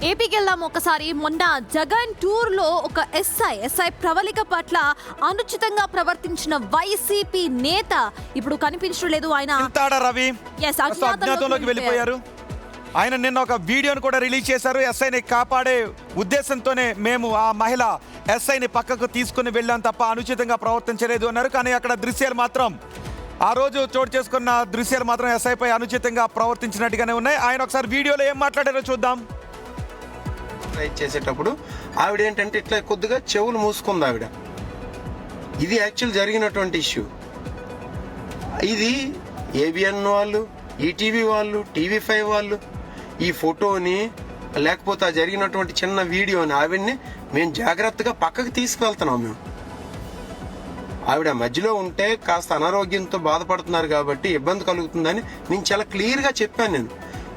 ఏపీకి వెళ్దాం ఒకసారి. మొన్న జగన్ టూర్ లో ఒక ఎస్ఐ ప్రవళిక పట్ల అనుచితంగా ప్రవర్తించిన వైసీపీ నేత ఇప్పుడు కనిపించడం లేదు. ఆయన రవి అజ్ఞాతంలోకి వెళ్ళిపోయారు. ఆయన నిన్న ఒక వీడియోను కూడా రిలీజ్ చేశారు. ఎస్ఐని కాపాడే ఉద్దేశంతోనే మేము ఆ మహిళ ఎస్ఐని పక్కకు తీసుకుని వెళ్ళాం తప్ప అనుచితంగా ప్రవర్తించలేదు అన్నారు. కానీ అక్కడ దృశ్యాలు మాత్రం ఆ రోజు చోటు చేసుకున్న దృశ్యాలు మాత్రం ఎస్ఐపై అనుచితంగా ప్రవర్తించినట్టుగానే ఉన్నాయి. ఆయన ఒకసారి వీడియోలో ఏం మాట్లాడారో చూద్దాం. చేసేటప్పుడు ఆవిడ ఏంటంటే ఇట్లా కొద్దిగా చెవులు మూసుకుంది ఆవిడ. ఇది యాక్చువల్ జరిగినటువంటి ఇష్యూ. ఇది ఏబిఎన్ వాళ్ళు, ఈటీవీ వాళ్ళు, టీవీ5 వాళ్ళు ఈ ఫోటోని లేకపోతే ఆ జరిగినటువంటి చిన్న వీడియోని ఆవిడ్ని మేము జాగ్రత్తగా పక్కకు తీసుకువెళ్తున్నాం. మేము ఆవిడ మధ్యలో ఉంటే కాస్త అనారోగ్యంతో బాధపడుతున్నారు కాబట్టి ఇబ్బంది కలుగుతుందని నేను చాలా క్లియర్గా చెప్పాను. నేను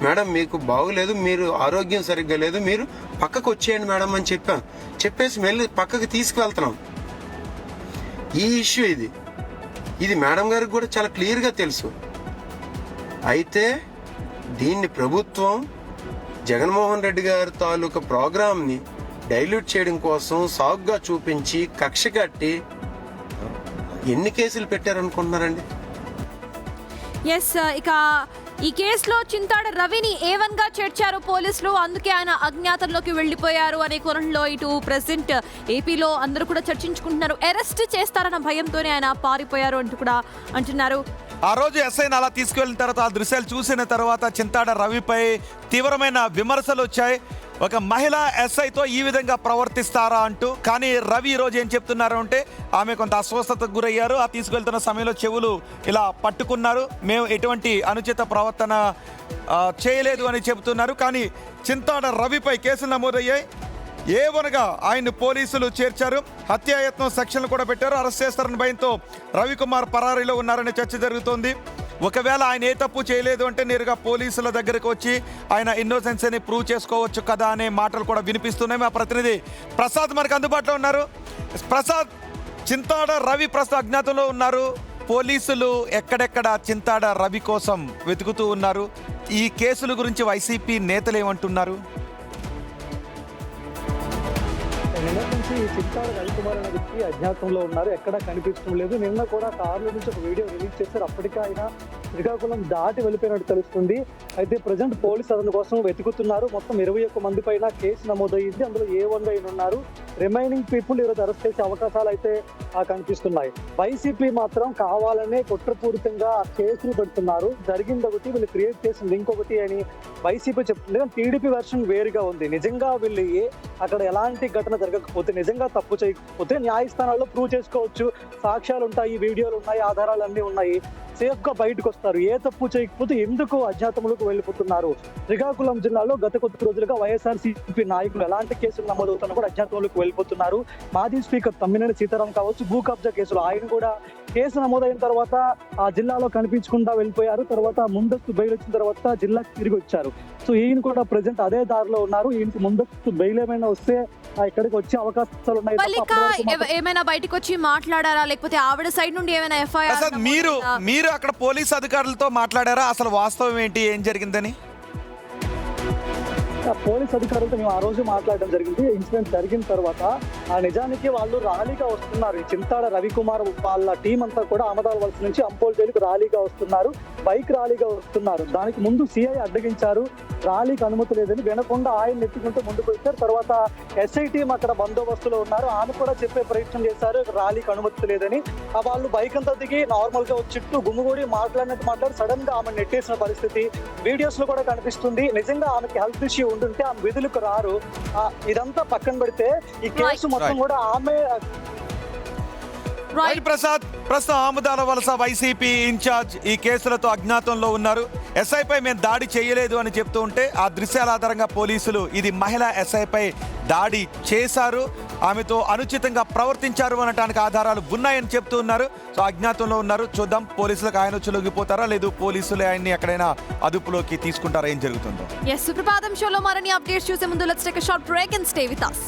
మేడం మీకు బాగోలేదు, మీరు ఆరోగ్యం సరిగ్గా లేదు, మీరు పక్కకు వచ్చేయండి మేడం అని చెప్పాను. చెప్పేసి మళ్ళీ పక్కకు తీసుకువెళ్తున్నాం. ఈ ఇష్యూ ఇది మేడం గారికి కూడా చాలా క్లియర్గా తెలుసు. అయితే దీన్ని ప్రభుత్వం జగన్మోహన్ రెడ్డి గారి తాలూకా ప్రోగ్రామ్ని డైల్యూట్ చేయడం కోసం సాగుగా చూపించి కక్ష కట్టి ఎన్ని కేసులు పెట్టారనుకుంటున్నారండి? ఎస్, ఇక ఈ కేసులో చింతాడ రవిని A1 గా చేర్చారు పోలీసులు. అందుకే ఆయన అజ్ఞాతంలోకి వెళ్లిపోయారు అనే కోణంలో ఇటు ప్రెసెంట్ ఏపీలో అందరూ కూడా చర్చించుకుంటున్నారు. అరెస్ట్ చేస్తారన్న భయంతోనే ఆయన పారిపోయారు అంటూ కూడా అంటున్నారు. ఆ రోజు ఎస్ఐని అలా తీసుకువెళ్ళిన తర్వాత ఆ దృశ్యాలు చూసిన తర్వాత చింతాడ రవిపై తీవ్రమైన విమర్శలు వచ్చాయి. ఒక మహిళా ఎస్ఐతో ఈ విధంగా ప్రవర్తిస్తారా అంటూ. కానీ రవి ఈరోజు ఏం చెప్తున్నారు అంటే ఆమె కొంత అస్వస్థతకు గురయ్యారు. ఆ తీసుకెళ్తున్న సమయంలో చెవులు ఇలా పట్టుకున్నారు, మేము ఎటువంటి అనుచిత ప్రవర్తన చేయలేదు అని చెబుతున్నారు. కానీ చింతాడ రవిపై కేసులు నమోదయ్యాయి. A1గా ఆయన్ని పోలీసులు చేర్చారు. హత్యాయత్నం సెక్షన్లు కూడా పెట్టారు. అరెస్ట్ చేస్తారని భయంతో రవికుమార్ పరారీలో ఉన్నారనే చర్చ జరుగుతోంది. ఒకవేళ ఆయన ఏ తప్పు చేయలేదు అంటే నేరుగా పోలీసుల దగ్గరకు వచ్చి ఆయన ఇన్నోసెన్స్ అని ప్రూవ్ చేసుకోవచ్చు కదా అనే మాటలు కూడా వినిపిస్తున్నాయి. మా ప్రతినిధి ప్రసాద్ మనకు అందుబాటులో ఉన్నారు. ప్రసాద్, చింతాడ రవి ప్రస్తుతం అజ్ఞాతంలో ఉన్నారు. పోలీసులు ఎక్కడెక్కడ చింతాడ రవి కోసం వెతుకుతూ ఉన్నారు. ఈ కేసుల గురించి వైసీపీ నేతలు ఏమంటున్నారు? నిన్న నుంచి చింతాడ రవికుమార్ అనే వ్యక్తి అజ్ఞాతంలో ఉన్నారు, ఎక్కడా కనిపించడం లేదు. నిన్న కూడా కారులో నుంచి ఒక వీడియో రిలీజ్ చేశారు. అప్పటికే ఆయన శ్రీకాకుళం దాటి వెళ్ళిపోయినట్టు తెలుస్తుంది. అయితే ప్రజెంట్ పోలీసు అతని కోసం వెతుకుతున్నారు. మొత్తం 21 మంది పైన కేసు నమోదయ్యింది. అందులో A1గా ఆయన ఉన్నారు. రిమైనింగ్ పీపుల్ ఈరోజు అరెస్ట్ చేసే అవకాశాలు అయితే కనిపిస్తున్నాయి. వైసీపీ మాత్రం కావాలనే కుట్రపూరితంగా కేసులు పెడుతున్నారు. జరిగింది ఒకటి, వీళ్ళు క్రియేట్ చేసింది ఇంకొకటి అని వైసీపీ చెప్తుంది. కానీ టీడీపీ వెర్షన్ వేరుగా ఉంది. నిజంగా వీళ్ళు అక్కడ ఎలాంటి ఘటన జరగకపోతే, నిజంగా తప్పు చేయకపోతే న్యాయస్థానాల్లో ప్రూవ్ చేసుకోవచ్చు. సాక్ష్యాలు ఉంటాయి, వీడియోలు ఉన్నాయి, ఆధారాలు అన్నీ ఉన్నాయి. సేఫ్ గా బయటకు వస్తారు. ఏ తప్పు చేయకపోతే ఎందుకు అజ్ఞాతంలోకి వెళ్ళిపోతున్నారు? శ్రీకాకుళం జిల్లాలో గత కొద్ది రోజులుగా వైఎస్ఆర్సీపీ నాయకులు ఎలాంటి కేసులు నమోదవుతున్నా కూడా అజ్ఞాతంలోకి వెళ్ళిపోతున్నారు. మాజీ స్పీకర్ తమ్మినేని సీతారాం కావచ్చు, భూ కబ్జా కేసులు ఆయన కూడా కేసు నమోదైన తర్వాత ఆ జిల్లాలో కనిపించకుండా వెళ్ళిపోయారు. తర్వాత ముందస్తు బెయిల్ వచ్చిన తర్వాత జిల్లాకి తిరిగి వచ్చారు. సో ఈయన కూడా ప్రజెంట్ అదే దారిలో ఉన్నారు. ఈయనకి ముందస్తు బెయిల్ ఏమైనా వస్తే ఇక్కడికి వచ్చే అవకాశాలు ఉన్నాయి. ఏమైనా బయటకు వచ్చి మాట్లాడారా, లేకపోతే ఆవిడ సైడ్ నుండి ఏమైనా ఎఫ్ఐఆర్? మీరు అక్కడ పోలీసు అధికారులతో మాట్లాడారా? అసలు వాస్తవం ఏంటి, ఏం జరిగిందని? పోలీస్ అధికారులతో మేము ఆ రోజు మాట్లాడడం జరిగింది. ఇన్సిడెంట్ జరిగిన తర్వాత నిజానికి వాళ్ళు ర్యాలీగా వస్తున్నారు. ఈ చింతాడ రవికుమార్ వాళ్ళ టీం అంతా కూడా అమదాల వలస నుంచి అంపోల్ జైలుకు ర్యాలీగా వస్తున్నారు, బైక్ ర్యాలీగా వస్తున్నారు. దానికి ముందు సిఐ అడ్డగించారు, ర్యాలీకి అనుమతి లేదని. వినకుండా ఆయన ఎత్తుకుంటూ ముందుకు వచ్చారు. తర్వాత ఎస్ఐ టీం అక్కడ బందోబస్తులో ఉన్నారు. ఆమె కూడా చెప్పే ప్రయత్నం చేశారు ర్యాలీకి అనుమతి లేదని. వాళ్ళు బైక్ అంతా దిగి నార్మల్ గా చుట్టూ గుమ్ముగూడి మాట్లాడి సడన్ గా ఆమె నెట్టేసిన పరిస్థితి వీడియోస్ లో కూడా కనిపిస్తుంది. నిజంగా ఆమెకి హెల్త్ ఇష్యూ ఉంటుంటే ఆమె విధులకు రారు. ఇదంతా పక్కన పెడితే ఈ కేసు మొత్తం కూడా ఆమె. ప్రసాద్, ప్రస్తుతం ఆముదాల వలస వైసీపీ ఇన్ఛార్జ్ ఈ కేసులతో అజ్ఞాతంలో ఉన్నారు. ఎస్ఐపై మేము దాడి చేయలేదు అని చెప్తూ ఉంటే ఆ దృశ్యాల ఆధారంగా పోలీసులు ఇది మహిళా ఎస్ఐపై దాడి చేశారు, ఆమెతో అనుచితంగా ప్రవర్తించారు అనడానికి ఆధారాలు ఉన్నాయని చెప్తూ ఉన్నారు. సో అజ్ఞాతంలో ఉన్నారు. చూద్దాం పోలీసులకు ఆయన వచ్చి లొంగిపోతారా, లేదు పోలీసులు ఆయన్ని ఎక్కడైనా అదుపులోకి తీసుకుంటారా, ఏం జరుగుతుందో. సుప్రభాతం షోలో మరిన్ని అప్డేట్స్ చూసే ముందు let's take a short break and stay with us.